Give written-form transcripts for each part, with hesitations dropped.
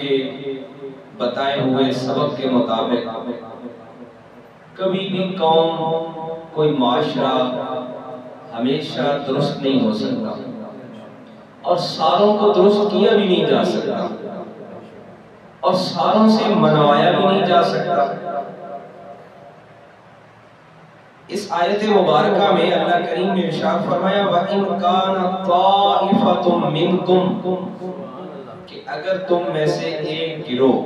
کے بتائے ہوئے سبق کے مطابق کبھی بھی قوم کوئی معاشرہ ہمیشہ درست نہیں ہو سکتا اور ساروں کو درست کیا بھی نہیں جا سکتا اور ساروں سے منوایا بھی نہیں جا سکتا۔ اس آیت مبارکہ میں اللہ کریم نے ارشاد فرمایا وَإِنْ كَانَ طَائِفَةٌ مِّنْكُمْ، کہ اگر تم میں سے ایک گروہ،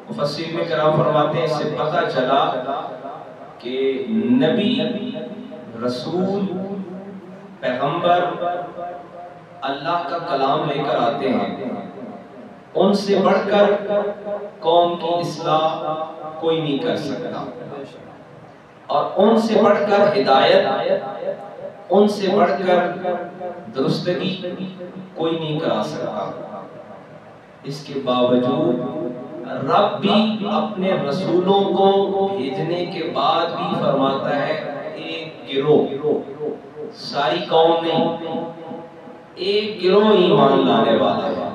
مفسرین کرام فرماتے ہیں اس سے پتہ چلا کہ نبی، رسول، پیغمبر اللہ کا کلام لے کر آتے ہیں، ان سے بڑھ کر قوم کی اصلاح کوئی نہیں کر سکتا، اور ان سے بڑھ کر ہدایت، ان سے بڑھ کر درستگی کوئی نہیں کرا سکتا۔ اس کے باوجود رب بھی اپنے رسولوں کو بھیجنے کے بعد بھی فرماتا ہے ایک گروہ، ساری قوم نہیں، ایک گروہ ایمان لانے والا ہے۔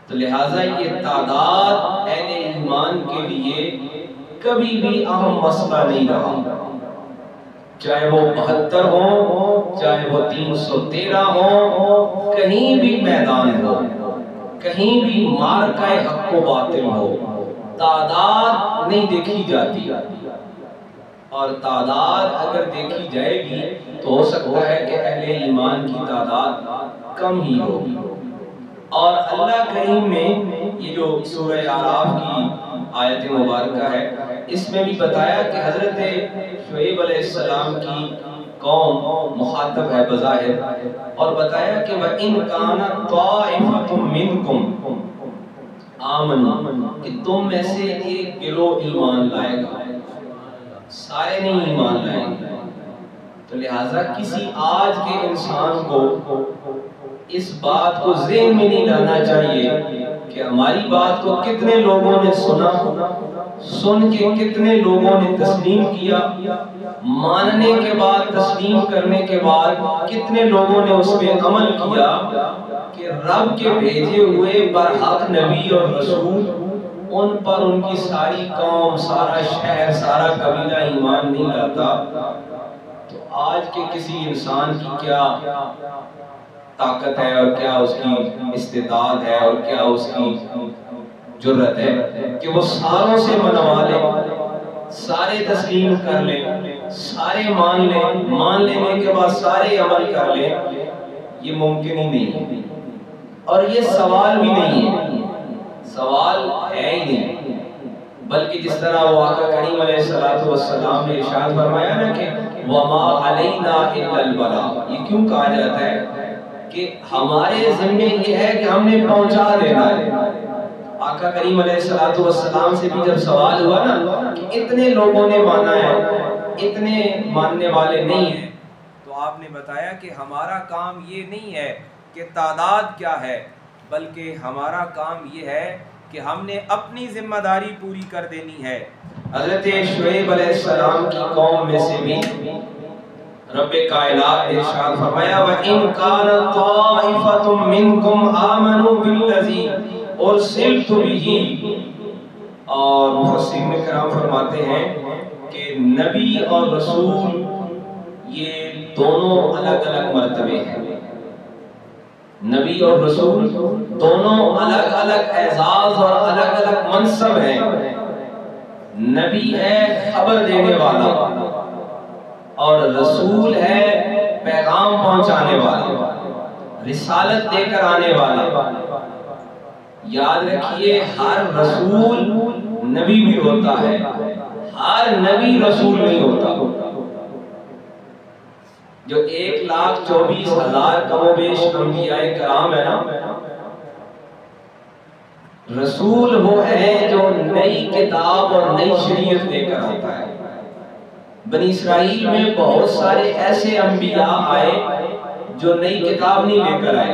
تو لہٰذا یہ تعداد اہل ایمان کے لیے کبھی بھی اہم مسئلہ نہیں رہا، چاہے وہ 72 ہوں، چاہے وہ 313 ہوں، کہیں بھی میدان ہو، کہیں بھی معرکہ حق و باطل ہو، تعداد نہیں دیکھی جاتی، اور تعداد اگر دیکھی جائے گی تو ہو سکتا ہے کہ اہل ایمان کی تعداد کم ہی ہوگی۔ اور اللہ کریم نے یہ جو سورہ اعراف کی آیت مبارکہ ہے اس میں بھی بتایا کہ حضرت شعیب علیہ السلام کی قوم مخاطب ہے بظاہر، اور بتایا کہ وَإِنْ كَانَ طَائِفَةٌ مِّنْكُمْ آمَنُوا، کہ تم میں سے ایک گروہ ایمان لائے گا، سارے نہیں ایمان لائیں گے۔ تو لہٰذا کسی آج کے انسان کو اس بات کو ذہن میں نہیں لانا چاہیے کہ ہماری بات کو کتنے لوگوں نے سنا، سن کے کتنے لوگوں نے تسلیم کیا، ماننے کے بعد، تسلیم کرنے کے بعد کتنے لوگوں نے اس پہ عمل کیا، کہ رب کے بھیجے ہوئے برحق نبی اور رسول، ان پر ان کی ساری قوم، سارا شہر، سارا قبیلہ ایمان نہیں لاتا۔ تو آج کے کسی انسان کی کیا طاقت ہے اور کیا اس کی استعداد ہے اور کیا اس کی جرت ہے کہ وہ ساروں سے منوا لے، سارے تسلیم کر لے، سارے مان لے، مان لینے کے بعد سارے عمل کر لے، یہ ممکن ہی نہیں ہے، اور یہ سوال بھی نہیں ہے، سوال ہے ہی نہیں، بلکہ جس طرح وہ آقا کریم علیہ السلام نے ارشاد فرمایا نا کہ وَمَا عَلَيْنَا إِلَّا الْبَلَاغُ، یہ کیوں کہا جاتا ہے کہ ہمارے ذمہ یہ ہے کہ ہم نے پہنچا دینا ہے۔ آقا کریم علیہ السلام سے بھی جب سوال ہوا نا کہ اتنے لوگوں نے مانا ہے، اتنے ماننے والے نہیں ہیں، تو آپ نے بتایا کہ ہمارا کام یہ نہیں ہے کہ تعداد کیا ہے، بلکہ ہمارا کام یہ ہے کہ ہم نے اپنی ذمہ داری پوری کر دینی ہے۔ حضرت شعیب علیہ السلام کی قوم میں سے بھی رب کائنات نے ارشاد فرمایا وَإِنْ كَانَ طَائِفَةٌ مِّنْكُمْ آمَنُوا بِالَّذِي أُرْسِلْتُ بِهِ، اور مفسرین کرام فرماتے ہیں کہ نبی اور رسول یہ دونوں الگ الگ مرتبے ہیں، نبی اور رسول دونوں الگ الگ اعزاز اور الگ الگ منصب ہیں۔ نبی ہے خبر دینے والا اور رسول ہے پیغام پہنچانے والا، رسالت دے کر آنے والا۔ یاد رکھیے ہر رسول نبی بھی ہوتا ہے، ہر نبی رسول نہیں ہوتا۔ جو 1,24,000 کم و بیش انبیاء کرام ہے نا، رسول وہ ہے جو نئی کتاب اور نئی شریعت لے کر آتا ہے۔ بنی اسرائیل میں بہت سارے ایسے انبیاء آئے جو نئی کتاب نہیں لے کر آئے،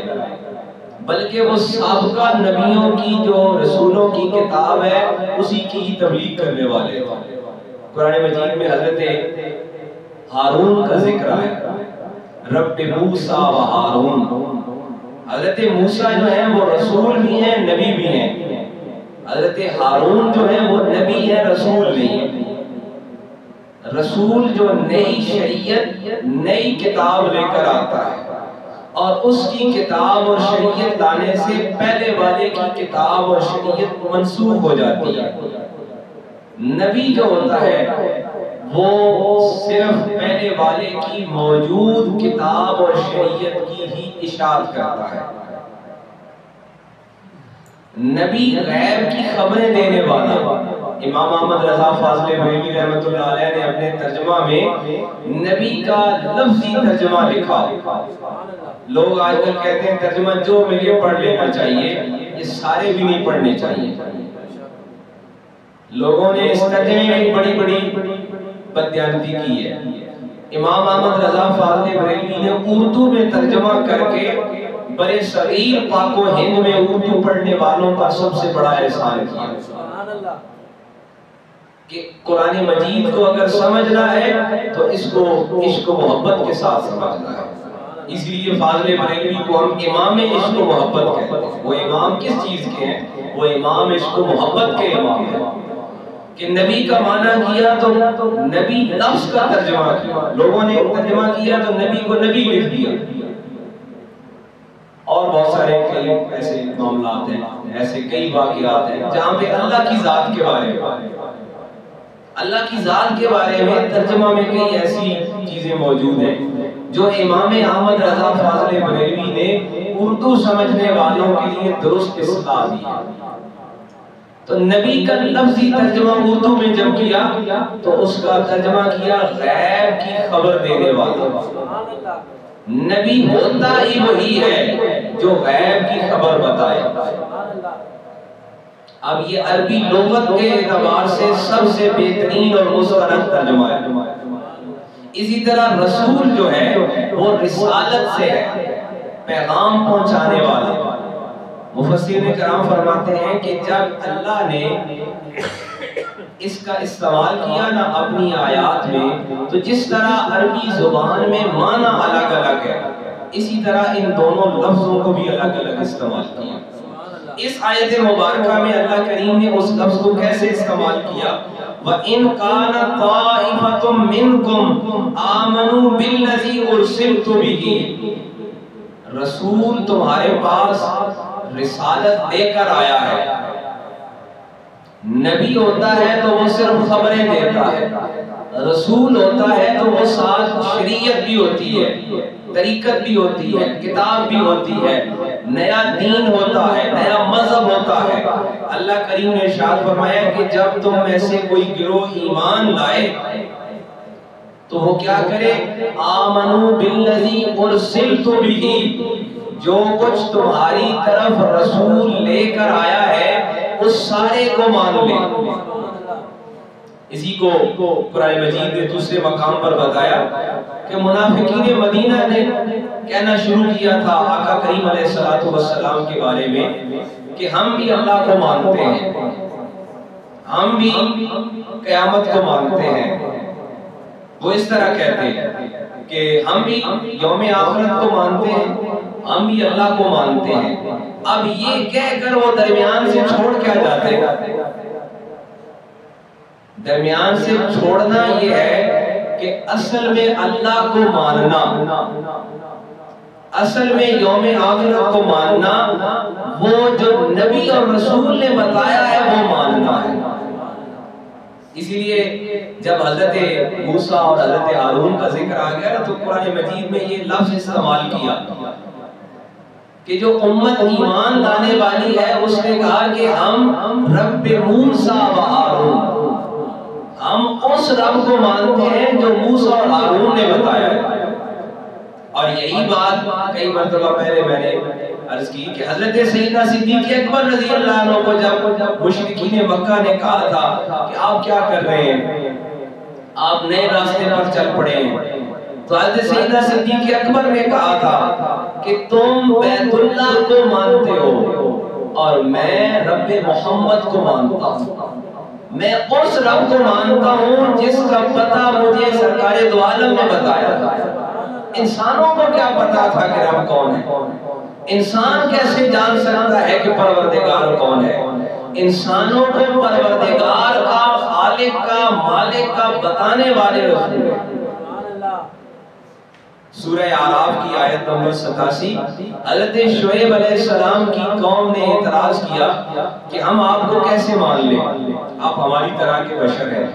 بلکہ وہ سابقہ نبیوں کی جو رسولوں کی کتاب ہے اسی کی ہی تبلیغ کرنے والے۔ قرآن مجید میں حضرت ہارون کا ذکر ہے، رب موسیٰ و ہارون، حضرت موسیٰ جو ہیں وہ رسول بھی ہیں نبی بھی ہیں، حضرت ہارون جو ہیں وہ نبی ہیں رسول نہیں ہیں۔ رسول جو نئی شریعت نئی کتاب لے کر آتا ہے اور اس کی کتاب اور شریعت لانے سے پہلے والے کی کتاب اور شریعت منسوخ ہو جاتی ہے۔ نبی جو ہوتا ہے وہ صرف پہلے والے کی موجود کتاب اور شریعت کی ہی اشاعت کرتا ہے۔ نبی غیب کی خبریں دینے والا۔ امام احمد رضا فاضل بریلوی رحمۃ اللہ علیہ نے اپنے ترجمہ میں نبی کا لفظی ترجمہ لکھا۔ لوگ آج کل کہتے ہیں ترجمہ جو ملے پڑھ لینا چاہیے، یہ سارے بھی نہیں پڑھنے چاہیے۔ لوگوں نے اس ترجمے میں بڑی بڑی بددیانتی کی ہے۔ امام احمد رضا فاضل بریلوی نے اردو میں ترجمہ کر کے برے صغیر پاک و ہند میں اردو پڑھنے والوں کا سب سے بڑا احسان کیا کہ قرآن مجید کو اگر سمجھنا ہے تو اس کو عشق و محبت کے ساتھ سمجھنا ہے۔ اس لیے فاضل بریلوی کو ہم امام عشق و محبت کہتے ہیں۔ وہ امام کس چیز کے ہیں؟ وہ امام عشق و محبت کے امام ہیں کہ نبی کا معنی کیا تو نبی لفظ کا ترجمہ کیا، لوگوں نے ترجمہ کیا تو نبی کو نبی لکھ دیا۔ اور بہت سارے کئی ایسے معاملات ہیں، ایسے کئی واقعات ہیں جہاں پہ اللہ کی ذات کے بارے میں اللہ کی ذات کے بارے میں ترجمہ میں کئی ایسی چیزیں موجود ہیں جو امام احمد رضا فاضل بریلوی نے اردو سمجھنے والوں کے لیے درست اصلاح دی ہے۔ تو نبی کا لفظی ترجمہ اردو میں جب کیا تو اس کا ترجمہ کیا غیب کی خبر دینے والا۔ نبی ہوتا ہی وہی ہے جو غیب کی خبر بتائے۔ اب یہ عربی لغت کے اعتبار سے سب سے بہترین اور مستند ترجمہ ہے۔ اسی طرح رسول جو ہے وہ رسالت سے ہے، پیغام پہنچانے والا۔ مفسرین کرام فرماتے ہیں کہ جب اللہ نے اس کا استعمال کیا نا اپنی آیات میں، تو جس طرح عربی زبان میں معنی الگ الگ ہے، اسی طرح ان دونوں لفظوں کو بھی الگ الگ استعمال کیا۔ اس آیت مبارکہ میں اللہ کریم نے اس لفظ کو کیسے استعمال کیا؟ وَإِن كَانَ طَائِفَةٌ مِّنكُمْ آمَنُوا بِالَّذِي أُرْسِلْتُ بِهِ، رسول تمہارے پاس رسالت لے کر آیا ہے۔ نبی ہوتا ہے تو وہ صرف خبریں دیتا ہے، رسول ہوتا ہے تو وہ ساتھ شریعت بھی ہوتی ہے، طریقت بھی ہوتی ہے، کتاب بھی ہوتی ہے، نیا دین ہوتا ہے، نیا مذہب ہوتا ہے۔ اللہ کریم نے ارشاد فرمایا کہ جب تم میں سے کوئی گروہ ایمان لائے تو وہ کیا کرے؟ آمنوا بالذی ارسلت بہ، جو کچھ تمہاری طرف رسول لے کر آیا ہے اس سارے کو مان لے۔ اسی کو قرآن مجید نے دوسرے مقام پر بتایا کہ منافقین مدینہ نے کہنا شروع کیا تھا آقا کریم علیہ السلام کے بارے میں کہ ہم بھی اللہ کو مانتے ہیں، ہم بھی قیامت کو مانتے ہیں۔ وہ اس طرح کہتے ہیں کہ ہم بھی یوم آخرت کو مانتے ہیں، ہم بھی اللہ کو مانتے ہیں۔ اب یہ کہہ کر وہ درمیان سے چھوڑ کیا جاتے ہیں؟ درمیان سے چھوڑنا یہ ہے کہ اصل میں اللہ کو ماننا، اصل میں یوم آخرت کو ماننا، وہ جو نبی اور رسول نے بتایا ہے وہ ماننا ہے۔ اسی لیے جب حضرت موسیٰ اور حضرت ہارون کا ذکر آ گیا تو قرآن مجید میں یہ لفظ استعمال کیا کہ جو امت ایمان لانے والی ہے اس نے کہا کہ ہم رب موسیٰ و ہارون، ہم اس رب کو مانتے ہیں جو موسیٰ اور ہارون نے بتایا ہے۔ اور یہی بات کئی مرتبہ پہلے میں نے عرض کی کہ حضرت سیدنا صدیق اکبر رضی اللہ عنہ کو جب مشرکین مکہ نے کہا تھا کہ آپ کیا کر رہے ہیں، آپ نئے راستے پر چل پڑے ہیں، تو حضرت سیدنا صدیق اکبر نے کہا تھا کہ تم بیت اللہ کو مانتے ہو اور میں رب محمد کو مانتا ہوں، میں اس رب کو مانتا ہوں جس کا پتہ مجھے سرکار دو عالم نے بتایا تھا۔ انسانوں کو کیا پتا تھا کہ رب کون ہے؟ انسان کیسے جان سکتا ہے کہ پروردگار کون ہے؟ انسانوں کو پروردگار کا، خالق کا، مالک کا بتانے والے رسول ہیں۔ سورہ اعراف کی آیت نمبر 87، حضرت شعیب علیہ السلام کی قوم نے اعتراض کیا کہ ہم آپ کو کیسے مان لیں، آپ ہماری طرح کے بشر ہیں۔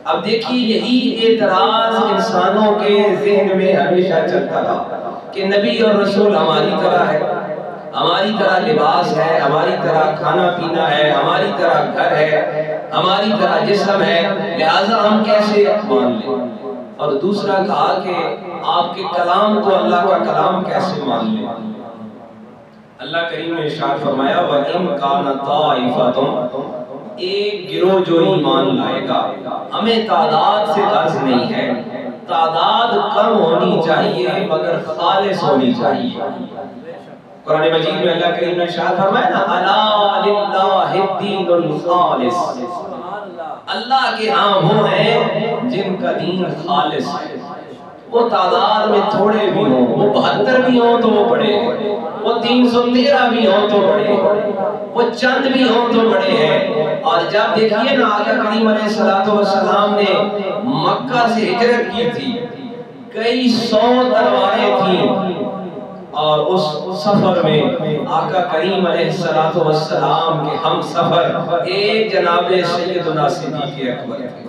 اب دیکھیے یہی اعتراض انسانوں کے ذہن میں ہمیشہ چلتا رہا کہ نبی اور رسول ہماری طرح ہے، ہماری طرح لباس ہے، ہماری طرح کھانا پینا ہے، ہماری طرح گھر ہے، ہماری طرح جسم ہے، لہذا ہم کیسے مان لیں۔ اور دوسرا کہا کہ آپ کے کلام کو اللہ کا کلام کیسے مان لیں۔ اللہ کریم نے ارشاد فرمایا وَإِن كَانَ طَائِفَةٌ، ایک گروہ جو ایمان لائے گا، ہمیں تعداد سے غرض نہیں ہے، تعداد کم ہونی چاہیے مگر خالص ہونی چاہیے۔ قرآن مجید میں اللہ کریم نے ارشاد فرمایا نا الا للہ الدین الخالص، اللہ کے ہاں وہ ہیں جن کا دین خالص ہے۔ وہ تعداد میں تھوڑے بھی ہوں، وہ 72 بھی ہوں تو وہ بڑے ہیں، وہ 313 بھی ہوں تو بڑے ہیں، وہ چند بھی ہوں تو بڑے ہیں۔ اور جب دیکھیے نا آقا کریم علیہ السلام نے مکہ سے ہجرت کی تھی، کئی 100 تلواریں تھیں، اور اس سفر میں آقا کریم علیہ السلام کے ہم سفر ایک جناب سیدنا صدیق اکبر تھے۔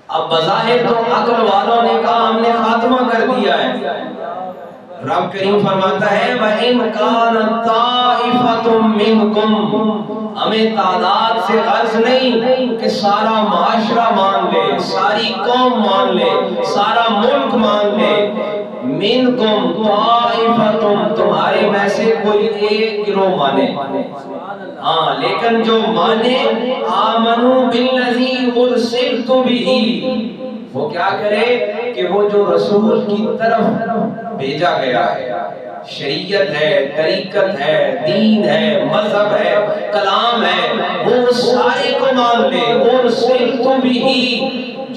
اب بظاہر تو عقل والوں نے کہا ہم نے خاتمہ کر دیا ہے، رب کریم فرماتا ہے وَإِن كَانَ طَائِفَةٌ مِّنكُمْ، ہمیں تعداد سے غرض نہیں کہ سارا معاشرہ مان لے، ساری قوم مان لے، سارا ملک مان لے، منکم طائفتم، تمہارے میں سے کوئی ایک گروہ مانے، ہاں لیکن جو مانے آمنو بالذی ارسلت بہ، وہ کیا کرے کہ وہ جو رسول کی طرف بھیجا گیا ہے، شریعت ہے، طریقت ہے، دین ہے، مذہب ہے، کلام ہے، وہ سارے کو مان لے۔ ارسلت بہ،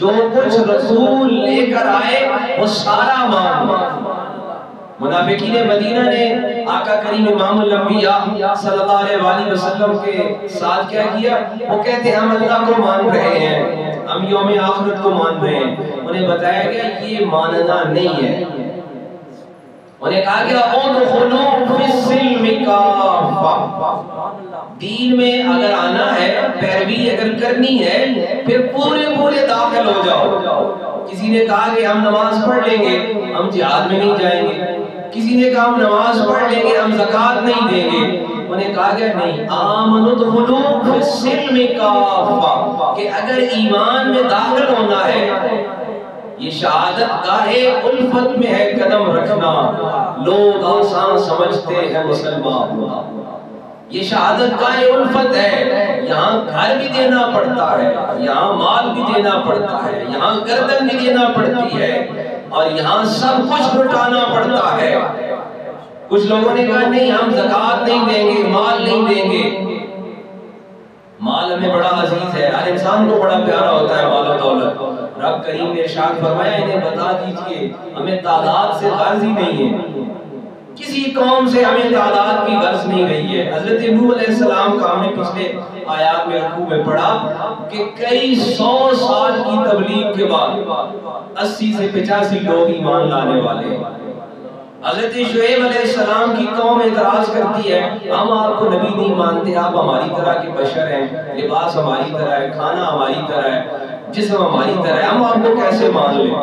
جو کچھ رسول لے کر آئے وہ سارا مان لے۔ منافقین مدینہ نے آقا کریم امام الانبیاء صلی اللہ علیہ وآلہ وسلم کے ساتھ کیا کیا؟ وہ کہتے ہیں ہم اللہ کو مان رہے ہیں، ہم یوم آخرت کو مان رہے ہیں۔ انہیں بتایا گیا یہ ماننا نہیں ہے، انہیں کہا گیا ادخلوا فی السلم کافہ، دین میں اگر آنا ہے، پیروی اگر کرنی ہے، پھر پورے داخل ہو جاؤ۔ کسی نے کہا کہ ہم نماز پڑھ لیں گے، ہم جہاد میں نہیں جائیں گے، کسی نے کہا ہم نماز پڑھ لیں گے، ہم زکوٰۃ نہیں دیں گے۔ انہیں کہا گیا نہیں، آمنوا ادخلوا فی السلم کافہ، کہ اگر ایمان میں داخل ہونا ہے، یہ شہادت گاہے الفت میں ہے قدم رکھنا، لوگ آسان سمجھتے ہیں مسلمان ہونا، یہ شہادت گاہے الفت ہے، یہاں گھر بھی دینا پڑتا ہے، یہاں مال بھی دینا پڑتا ہے، یہاں گردن بھی دینا پڑتی ہے، اور یہاں سب کچھ لٹانا پڑتا ہے۔ کچھ لوگوں نے کہا نہیں ہم زکوٰۃ نہیں دیں گے، مال نہیں دیں گے۔ مال ہمیں بڑا عزیز ہے، ہر انسان کو بڑا پیارا ہوتا ہے مال و دولت۔ رب کریم نے ارشاد فرمایا انہیں بتا دیجئے ہمیں تعداد سے غرض ہی نہیں ہے، کسی قوم سے ہمیں تعداد کی غرض نہیں رہی ہے۔ حضرت نوح علیہ السلام کا ہم نے پچھلے آیات میں رکوع میں پڑھا کہ کئی 100 سال کی تبلیغ کے بعد 80 سے 85 لوگ ایمان لانے والے ہیں۔ حضرت شعیب علیہ السلام کی قوم اعتراض کرتی ہے ہم آپ کو نبی نہیں مانتے، آپ ہماری طرح کے بشر ہیں، لباس ہماری طرح ہے، کھانا ہماری طرح ہے، جسم ہماری طرح ہے، ہم آپ کو کیسے مان لیں؟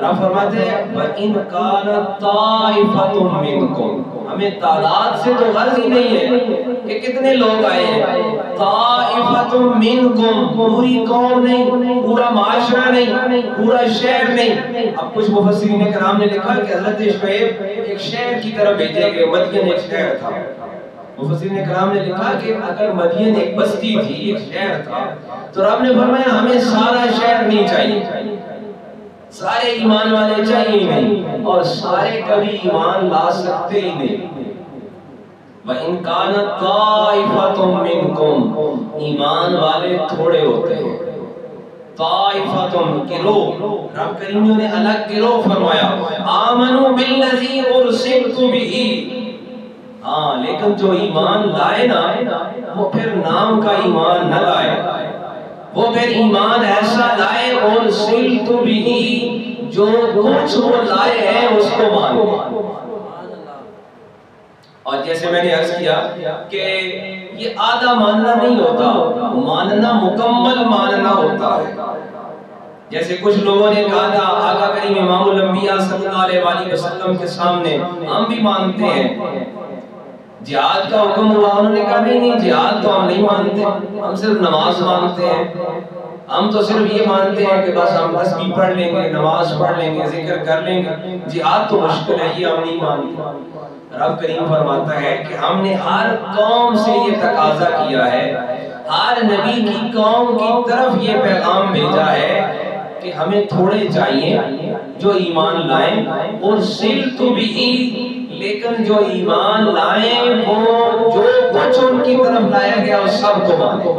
رب فرماتے ہیں وَإِن كَانَ طَائِفَةٌ مِّنكُمْ، ہمیں تعداد سے تو غرض ہی نہیں ہے کہ کتنے لوگ آئے ہیں، طَائِفَةٌ مِّنكُمْ، پوری قوم نہیں، پورا معاشرہ نہیں، پورا شہر نہیں۔ اب کچھ مفسرین کرام نے لکھا کہ حضرت شعیب ایک شہر کی طرف بھیجے گئے، مدین ایک شہر تھا۔ مفسرین کرام نے لکھا کہ اگر مدین ایک بستی تھی، ایک شہر تھا، تو رب نے فرمایا ہمیں سارا شہر نہیں چاہیے، سارے ایمان والے چاہیے نہیں، اور سارے کبھی ایمان لا سکتے ہی نہیں۔ وَإِن كَانَتْ طَائِفَةٌ مِّنكُمْ، ایمان والے تھوڑے ہوتے ہیں، طائفتم گروہ، رب کریم نے الگ گروہ فرمایا، آمنوا بالذی ارسلت بہ، ہاں لیکن جو ایمان لائے نا وہ پھر نام کا ایمان نہ لائے، وہ پھر ایمان ایسا لائے اور سلت بھی، جو کچھ وہ لائے ہیں اس کو مانے۔ اور جیسے میں نے عرض کیا کہ یہ آدھا ماننا نہیں ہوتا، ماننا مکمل ماننا ہوتا ہے۔ جیسے کچھ لوگوں نے کہا تھا آقا کریم امام الانبیاء صلی اللہ علیہ وسلم کے سامنے ہم بھی مانتے ہیں، جہاد کا حکم ہوا، انہوں نے کہا نہیں نہیں جہاد تو ہم نہیں مانتے، ہم صرف نماز مانتے ہیں، ہم تو صرف یہ مانتے ہیں کہ بس ہم تسبیح پڑھ لیں گے، نماز پڑھ لیں گے، ذکر کر لیں گے، جہاد تو مشکل ہے، یہ ہم نہیں مانتے۔ رب کریم فرماتا ہے کہ ہم نے ہر قوم سے یہ تقاضا کیا ہے، ہر نبی کی قوم کی طرف یہ پیغام بھیجا ہے کہ ہمیں تھوڑے چاہیے جو ایمان لائیں اور صلت بھی، لیکن جو ایمان لائیں وہ جو کچھ ان کی طرف لایا گیا اس سب کو مانیں۔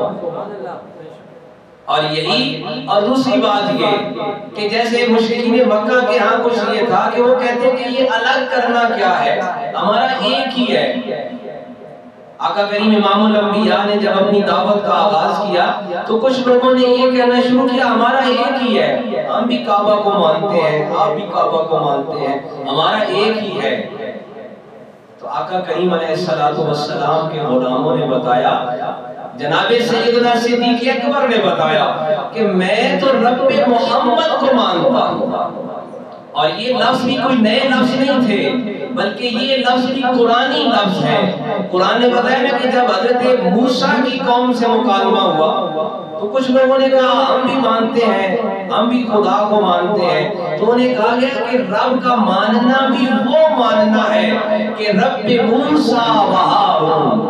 اور یہی، اور دوسری بات یہ کہ جیسے مشرکین مکہ کے ہاں کچھ یہ تھا کہ وہ کہتے ہیں کہ یہ الگ کرنا کیا ہے، ہمارا ایک ہی ہے۔ آقا کریم امام الانبیاء نے جب اپنی دعوت کا آغاز کیا تو کچھ لوگوں نے یہ کہنا شروع کیا ہمارا ایک ہی ہے، ہم بھی کعبہ کو مانتے ہیں، آپ بھی کعبہ کو مانتے ہیں، ہمارا ایک ہی ہے۔ تو آقا کریم علیہ السلام کے غلاموں نے بتایا، جناب سیدنا صدیق اکبر نے بتایا کہ میں تو رب محمد کو مانتا ہوں۔ اور یہ لفظ بھی کوئی نئے لفظ نہیں تھے، بلکہ یہ لفظ بھی قرآنی لفظ ہے۔ قرآن نے بتایا نا کہ جب حضرت موسیٰ کی قوم سے مکالمہ ہوا تو کچھ لوگوں نے کہا ہم بھی مانتے ہیں، ہم بھی خدا کو مانتے ہیں، تو انہیں کہا گیا کہ رب کا ماننا بھی وہ ماننا ہے کہ رب موسیٰ و ہارون،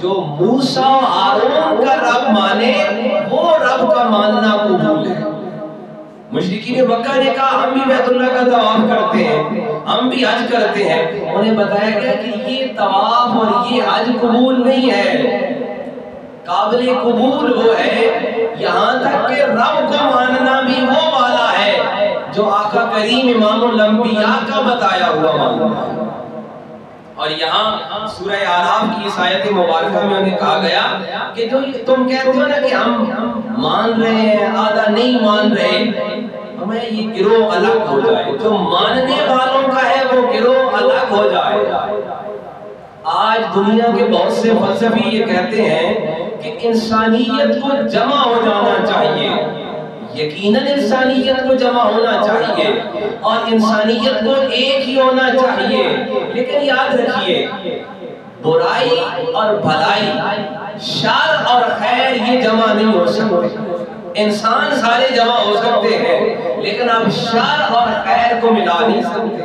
جو موسیٰ و ہارون کا رب مانے وہ رب کا ماننا قبول ہے۔ مشرکین مکہ نے کہا ہم بھی بیت اللہ کا طواف کرتے ہیں، ہم بھی حج کرتے ہیں، انہیں بتایا گیا کہ یہ طواف اور یہ حج قبول نہیں ہے، قابل قبول وہ ہے یہاں تک کہ رب کو ماننا بھی وہ والا ہے جو آقا کریم امام الانبیاء کا بتایا ہوا ماننا ہے۔ اور یہاں سورہ اعراف کی اس آیت مبارکہ میں انہیں کہا گیا کہ جو تم کہتے ہو نا کہ ہم مان رہے ہیں آدھا نہیں مان رہے، ہمیں یہ گروہ الگ ہو جائے، جو ماننے والوں کا ہے وہ گروہ الگ ہو جائے۔ آج دنیا کے بہت سے فلسفی یہ کہتے ہیں کہ انسانیت کو جمع ہو جانا چاہیے، یقیناً انسانیت کو جمع ہونا چاہیے اور انسانیت کو ایک ہی ہونا چاہیے، لیکن یاد رکھیے برائی اور بھلائی، شر اور خیر یہ جمع نہیں ہو سکتے۔ انسان سارے جمع ہو سکتے ہیں لیکن آپ شر اور خیر کو ملا نہیں سکتے۔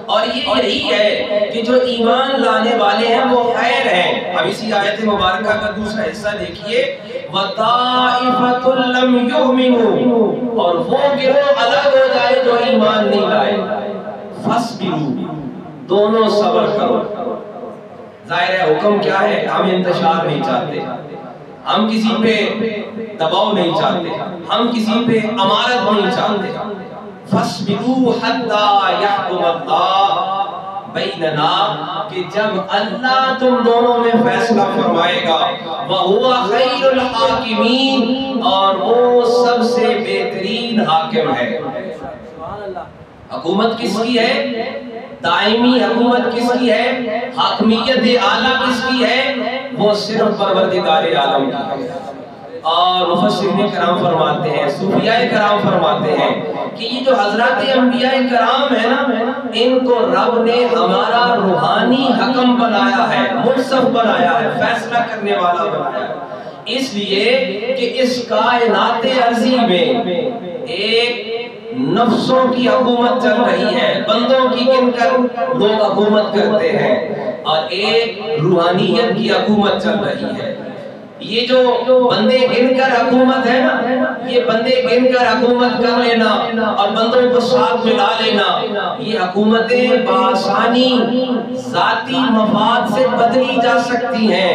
اور یہ یہی ہے کہ جو ایمان لانے والے ہیں وہ خیر ہیں۔ اب اسی آیت مبارکہ کا دوسرا حصہ دیکھیے، وَطَائِفَةٌ لَمْ يُؤْمِنُوا، اور وہ گروہ الگ ہو جائے جو ایمان نہیں لائے، فَاصْبِرُوا، دونوں صبر کرو۔ ظاہر ہے حکم کیا ہے، ہم انتشار نہیں چاہتے، ہم کسی پہ دباؤ نہیں چاہتے، ہم کسی پہ امارت نہیں چاہتے۔ فَاصْبِرُوا حَتَّى يَحْكُمَ اللَّهُ بَيْنَنَا، کہ جب اللہ تم دونوں میں فیصلہ فرمائے گا، وَهُوَ خَيْرُ الْحَاكِمِينَ، اور وہ سب سے بہترین حاکم ہے۔ حکومت کس کی ہے؟ دائمی حکومت کس کی ہے؟ حاکمیت اعلیٰ کس کی ہے؟ وہ صرف پروردگار عالم کی ہے۔ اور مفسرین کرام فرماتے ہیں، صوفیاء کرام فرماتے ہیں کہ یہ جو حضرات انبیاء کرام ہیں نا، ان کو رب نے ہمارا روحانی حکم بنایا ہے، منصف بنایا ہے، فیصلہ کرنے والا بنایا ہے، اس لیے کہ اس کائنات عرضی میں ایک نفسوں کی حکومت چل رہی ہے، بندوں کی گن کر لوگ حکومت کرتے ہیں، اور ایک روحانیت کی حکومت چل رہی ہے۔ یہ جو بندے گن کر حکومت ہے نا، یہ بندے گن کر حکومت کر لینا اور بندوں کو ساتھ ملا لینا، یہ حکومتیں بآسانی ذاتی مفاد سے بدلی جا سکتی ہیں۔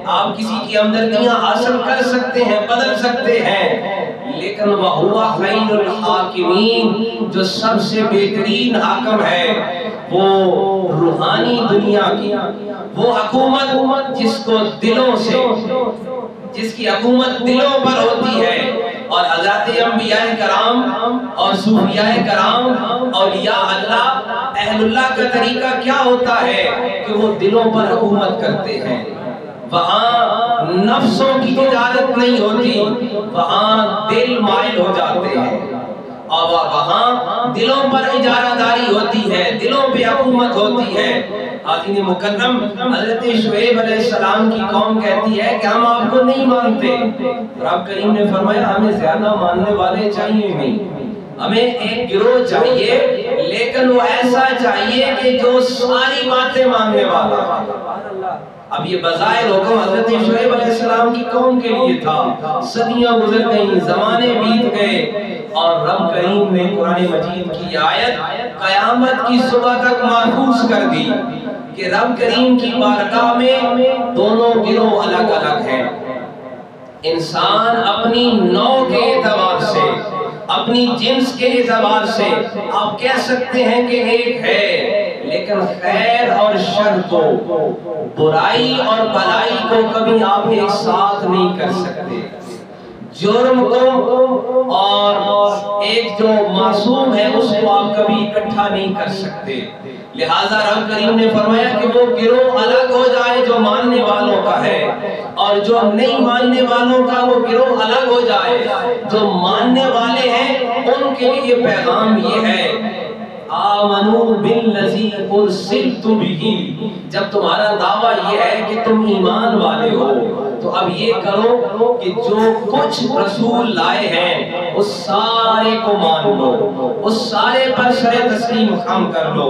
آپ کسی کی ہمدردیاں حاصل کر سکتے ہیں، بدل سکتے ہیں، لیکن وَهُوَ خَيْرُ الْحَاكِمِينَ، جو سب سے بہترین حاکم ہے وہ روحانی دنیا کی وہ حکومت جس کو دلوں سے، جس کی حکومت دلوں پر ہوتی ہے، اور حضرات انبیاء کرام اور صوفیاء کرام اولیاء اللہ اہل اللہ کا طریقہ کیا ہوتا ہے کہ وہ دلوں پر حکومت کرتے ہیں۔ وہاں نفسوں کی اجازت نہیں ہوتی، وہاں دل مائل ہو جاتے ہیں، اور وہاں دلوں پر اجارہ داری ہوتی ہے، دلوں پہ حکومت ہوتی ہے۔ حاضرین مکرم، حضرت شعیب علیہ السلام کی قوم کہتی ہے کہ ہم آپ کو نہیں مانتے۔ رب کریم نے فرمایا ہمیں زیادہ ماننے والے چاہیے نہیں، ہمیں ایک گروہ چاہیے، لیکن وہ ایسا چاہیے کہ جو ساری باتیں ماننے والا۔ اب یہ بظاہر حکم حضرت شعیب علیہ السلام کی قوم کے لیے تھا، صدیاں گزر گئیں، زمانے بیت گئے، اور رب کریم نے قرآن مجید کی آیت قیامت کی صبح تک محفوظ کر دی کہ رب کریم کی بارگاہ میں دونوں گروہ الگ الگ ہیں۔ انسان اپنی نوع کے اعتبار سے، اپنی جنس کے اعتبار سے آپ کہہ سکتے ہیں کہ ایک ہے، لیکن خیر اور شر کو، برائی اور بھلائی کو کبھی آپ ایک ساتھ نہیں کر سکتے، جرم کو اور ایک جو معصوم ہے اس کو آپ کبھی اکٹھا نہیں کر سکتے۔ لہٰذا رب کریم نے فرمایا کہ وہ گروہ الگ ہو جائے جو ماننے والوں کا ہے، اور جو نہیں ماننے والوں کا وہ گروہ الگ ہو جائے۔ جو ماننے والے ہیں ان کے لیے پیغام یہ ہے، آمنوا بالذی ارسلت بہ، جب تمہارا دعویٰ یہ ہے کہ تم ایمان والے ہو تو اب یہ کرو کہ جو کچھ رسول لائے ہیں اس سارے کو مان لو، اس سارے پر سر تسلیم خم کر لو۔